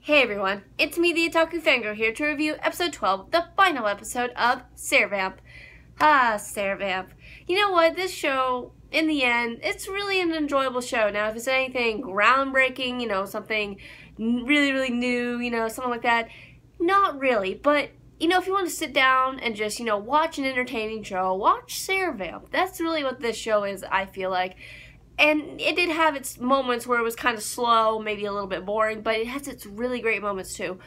Hey everyone, it's me, the Otaku Fangirl, here to review episode 12, the final episode of Servamp. Servamp. You know what, this show, in the end, it's really an enjoyable show. Now, if it's anything groundbreaking, something really new, something like that, not really. But, if you want to sit down and just, watch an entertaining show, watch Servamp. That's really what this show is, I feel like. And it did have its moments where it was kind of slow, maybe a little bit boring, but it has its really great moments too.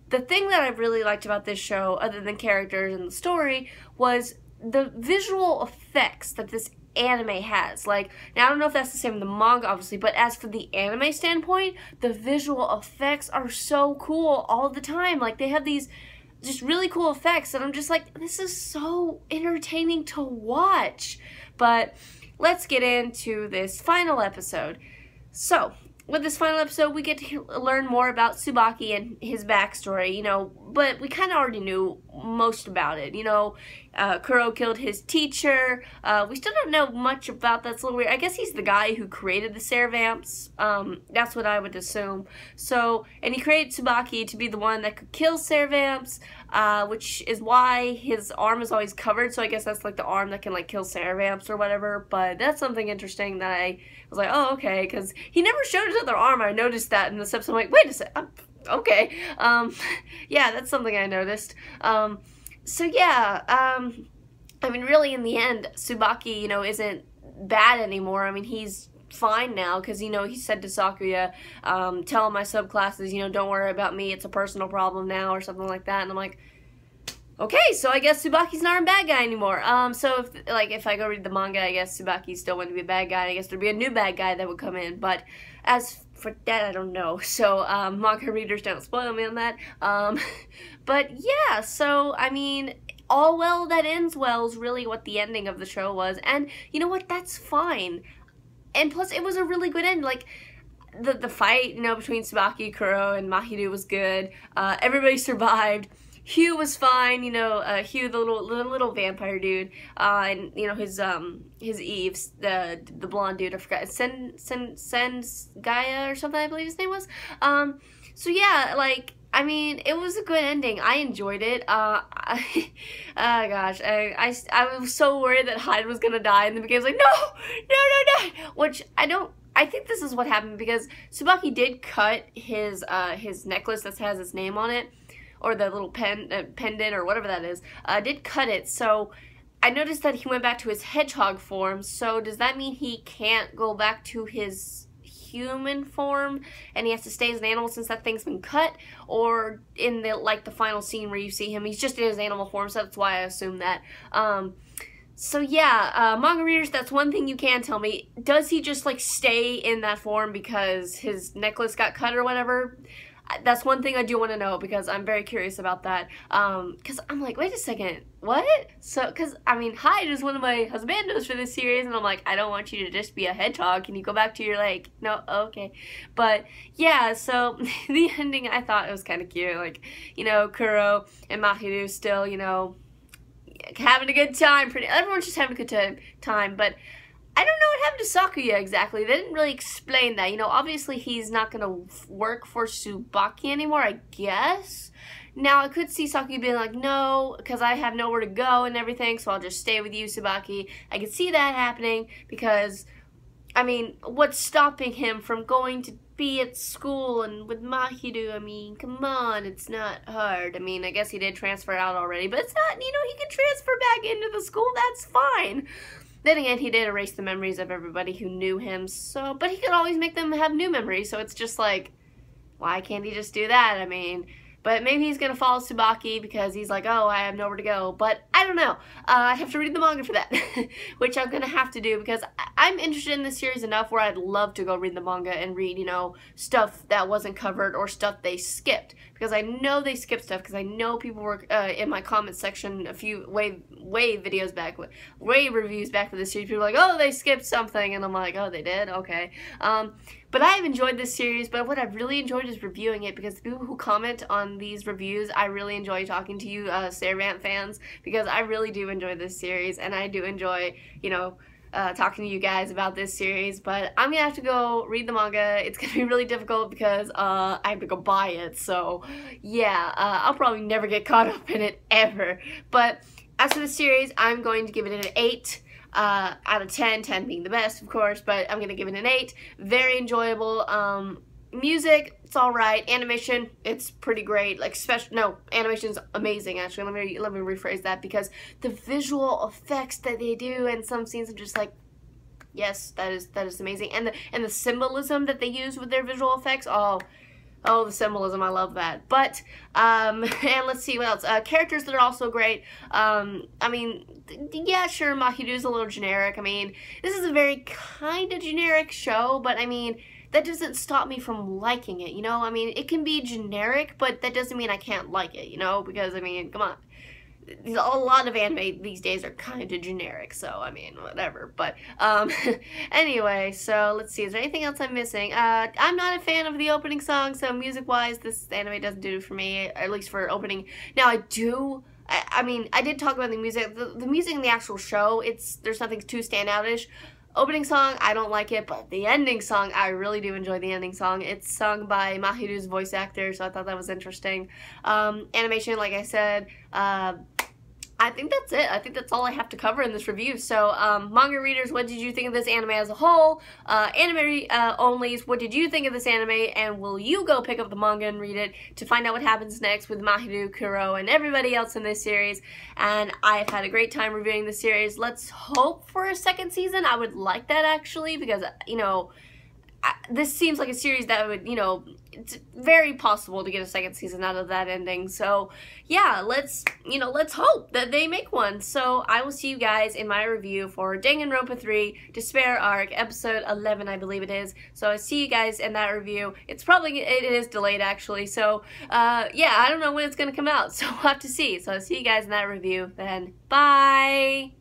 The thing that I really liked about this show, other than characters and the story, was the visual effects that this anime has. Now I don't know if that's the same in the manga, obviously, but as for the anime standpoint, the visual effects are so cool all the time. They have these just really cool effects, and I'm just like, this is so entertaining to watch. But let's get into this final episode. So, with this final episode, we get to learn more about Tsubaki and his backstory, but we kind of already knew most about it. Kuro killed his teacher. We still don't know much about that. It's a little weird. I guess he's the guy who created the Servamps. That's what I would assume. So, and he created Tsubaki to be the one that could kill Servamps, which is why his arm is always covered. So I guess that's the arm that can kill Servamps or whatever. But that's something interesting that I was like, oh, okay, because he never showed his other arm. I noticed that in this episode. I'm like, wait a second. Okay. Yeah, that's something I noticed. So yeah, really in the end, Tsubaki, isn't bad anymore. He's fine now because, he said to Sakuya, tell my subclasses, don't worry about me, it's a personal problem now, or something like that. And I'm like, okay, so I guess Tsubaki's not a bad guy anymore. So if I go read the manga, I guess Tsubaki still wouldn't be a bad guy. I guess there'd be a new bad guy that would come in. But as for that, I don't know. So, manga readers, don't spoil me on that. But yeah, so, all well that ends well is really what the ending of the show was. And you know what? That's fine. And plus, it was a really good end. The fight, between Tsubaki, Kuro, and Mahiru was good. Everybody survived. Hugh was fine, Hugh, the little vampire dude, and his Eves, the blonde dude, I forgot, Gaia or something, I believe his name was. So yeah, it was a good ending. I enjoyed it. Oh gosh, I was so worried that Hyde was gonna die, and the beginning was like, no, which I think this is what happened because Tsubaki did cut his necklace that has his name on it, or the little pendant or whatever that is, did cut it. So I noticed that he went back to his hedgehog form. So does that mean he can't go back to his human form and he has to stay as an animal since that thing's been cut? Or in the final scene where you see him, he's just in his animal form, so that's why I assumed that. So yeah, manga readers, that's one thing you can tell me. Does he just stay in that form because his necklace got cut or whatever? That's one thing I do want to know because I'm very curious about that. Because I'm like, wait a second, what? So, because, Hyde is one of my husbandos for this series, and I'm like, I don't want you to just be a hedgehog. Can you go back to your, no, okay. But, yeah, so, the ending, I thought it was kind of cute. Kuro and Mahiru still, having a good time. Everyone's just having a good time, but I don't know what happened to Sakuya exactly. They didn't really explain that. Obviously he's not going to work for Tsubaki anymore, I guess. Now, I could see Sakuya being like, no, because I have nowhere to go and everything, so I'll just stay with you, Tsubaki. I could see that happening because, what's stopping him from going to be at school and with Mahiru? Come on, it's not hard. I guess he did transfer out already, but it's not, he can transfer back into the school, that's fine. Then again, he did erase the memories of everybody who knew him, but he could always make them have new memories, so it's just why can't he just do that? But maybe he's going to follow Tsubaki because he's like, oh, I have nowhere to go. But I don't know. I have to read the manga for that, which I'm going to have to do because I'm interested in this series enough where I'd love to go read the manga and read, stuff that wasn't covered or stuff they skipped. Because I know they skipped stuff because I know people were in my comment section a few way reviews back for this series. People were like, oh, they skipped something. And I'm like, oh, they did? Okay. But I have enjoyed this series, but what I've really enjoyed is reviewing it because the people who comment on these reviews, I really enjoy talking to you Servamp fans because I really do enjoy this series and I do enjoy, talking to you guys about this series, but I'm gonna have to go read the manga. It's gonna be really difficult because I have to go buy it, so yeah, I'll probably never get caught up in it ever. But as for the series, I'm going to give it an 8 out of 10, 10 being the best, of course, but I'm gonna give it an 8. Very enjoyable. Music, it's alright. Animation, it's pretty great. Like, animation's amazing, actually. Let me rephrase that, because the visual effects that they do in some scenes, I'm just like, yes, that is amazing. And the symbolism that they use with their visual effects, oh, the symbolism, I love that. But, and let's see what else. Characters that are also great. I mean, yeah, sure, Mahiru's a little generic. I mean, this is a very kind of generic show, but I mean, that doesn't stop me from liking it, you know? I mean, it can be generic, but that doesn't mean I can't like it, you know? Because, I mean, come on. A lot of anime these days are kind of generic, so, I mean, whatever. But, anyway, so, let's see. Is there anything else I'm missing? I'm not a fan of the opening song, so music-wise, this anime doesn't do it for me, at least for opening. Now, I mean, I did talk about the music. The music in the actual show, there's nothing too standoutish. Opening song, I don't like it, but the ending song, I really do enjoy the ending song. It's sung by Mahiru's voice actor, so I thought that was interesting. Animation, like I said, I think that's it. I think that's all I have to cover in this review. So, manga readers, what did you think of this anime as a whole? Anime onlys, what did you think of this anime? And will you go pick up the manga and read it to find out what happens next with Mahiru, Kuro, and everybody else in this series? And I've had a great time reviewing the series. Let's hope for a second season. I would like that, actually, because, you know, this seems like a series that would, you know, it's very possible to get a second season out of that ending. So, yeah, let's hope that they make one. So, I will see you guys in my review for Danganronpa 3 Despair Arc, episode 11, I believe it is. So, I'll see you guys in that review. It is delayed, actually. So, yeah, I don't know when it's going to come out. So, we'll have to see. So, I'll see you guys in that review then. Bye!